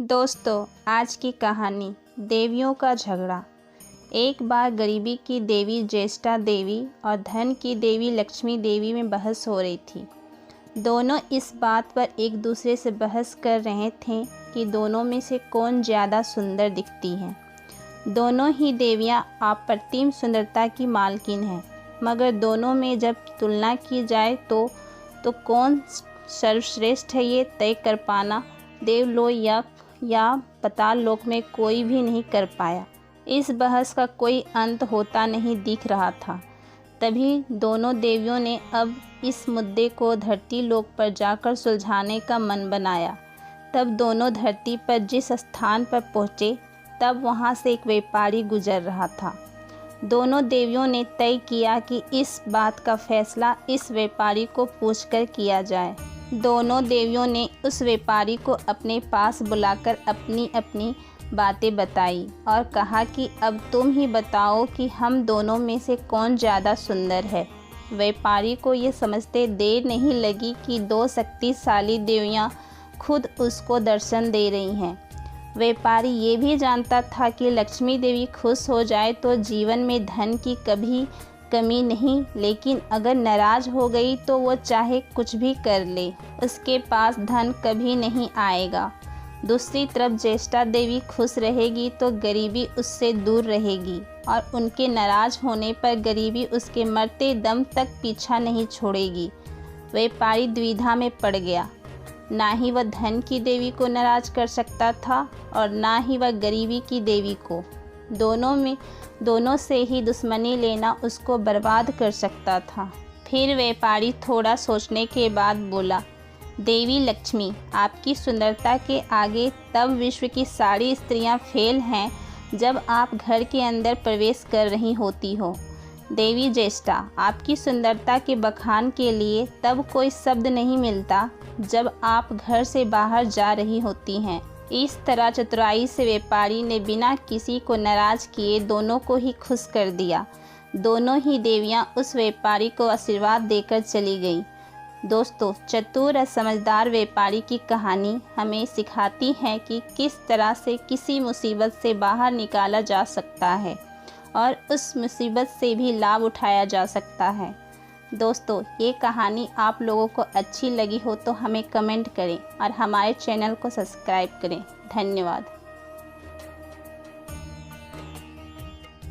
दोस्तों, आज की कहानी देवियों का झगड़ा। एक बार गरीबी की देवी ज्येष्ठा देवी और धन की देवी लक्ष्मी देवी में बहस हो रही थी। दोनों इस बात पर एक दूसरे से बहस कर रहे थे कि दोनों में से कौन ज़्यादा सुंदर दिखती है। दोनों ही देवियां अप्रतिम सुंदरता की मालकिन हैं, मगर दोनों में जब तुलना की जाए तो कौन सर्वश्रेष्ठ है ये तय कर पाना देवलोक या पाताल लोक में कोई भी नहीं कर पाया। इस बहस का कोई अंत होता नहीं दिख रहा था। तभी दोनों देवियों ने अब इस मुद्दे को धरती लोक पर जाकर सुलझाने का मन बनाया। तब दोनों धरती पर जिस स्थान पर पहुँचे, तब वहाँ से एक व्यापारी गुजर रहा था। दोनों देवियों ने तय किया कि इस बात का फैसला इस व्यापारी को पूछकर किया जाए। दोनों देवियों ने उस व्यापारी को अपने पास बुलाकर अपनी अपनी बातें बताई और कहा कि अब तुम ही बताओ कि हम दोनों में से कौन ज़्यादा सुंदर है। व्यापारी को ये समझते देर नहीं लगी कि दो शक्तिशाली देवियाँ खुद उसको दर्शन दे रही हैं। व्यापारी ये भी जानता था कि लक्ष्मी देवी खुश हो जाए तो जीवन में धन की कभी कमी नहीं, लेकिन अगर नाराज़ हो गई तो वो चाहे कुछ भी कर ले, उसके पास धन कभी नहीं आएगा। दूसरी तरफ ज्येष्ठा देवी खुश रहेगी तो गरीबी उससे दूर रहेगी और उनके नाराज़ होने पर गरीबी उसके मरते दम तक पीछा नहीं छोड़ेगी। व्यापारी दुविधा में पड़ गया। ना ही वह धन की देवी को नाराज़ कर सकता था और ना ही वह गरीबी की देवी को। दोनों से ही दुश्मनी लेना उसको बर्बाद कर सकता था। फिर व्यापारी थोड़ा सोचने के बाद बोला, देवी लक्ष्मी, आपकी सुंदरता के आगे तब विश्व की सारी स्त्रियां फेल हैं जब आप घर के अंदर प्रवेश कर रही होती हो। देवी ज्येष्ठा, आपकी सुंदरता के बखान के लिए तब कोई शब्द नहीं मिलता जब आप घर से बाहर जा रही होती हैं। इस तरह चतुराई से व्यापारी ने बिना किसी को नाराज़ किए दोनों को ही खुश कर दिया। दोनों ही देवियां उस व्यापारी को आशीर्वाद देकर चली गईं। दोस्तों, चतुर और समझदार व्यापारी की कहानी हमें सिखाती है कि किस तरह से किसी मुसीबत से बाहर निकाला जा सकता है और उस मुसीबत से भी लाभ उठाया जा सकता है। दोस्तों, ये कहानी आप लोगों को अच्छी लगी हो तो हमें कमेंट करें और हमारे चैनल को सब्सक्राइब करें। धन्यवाद।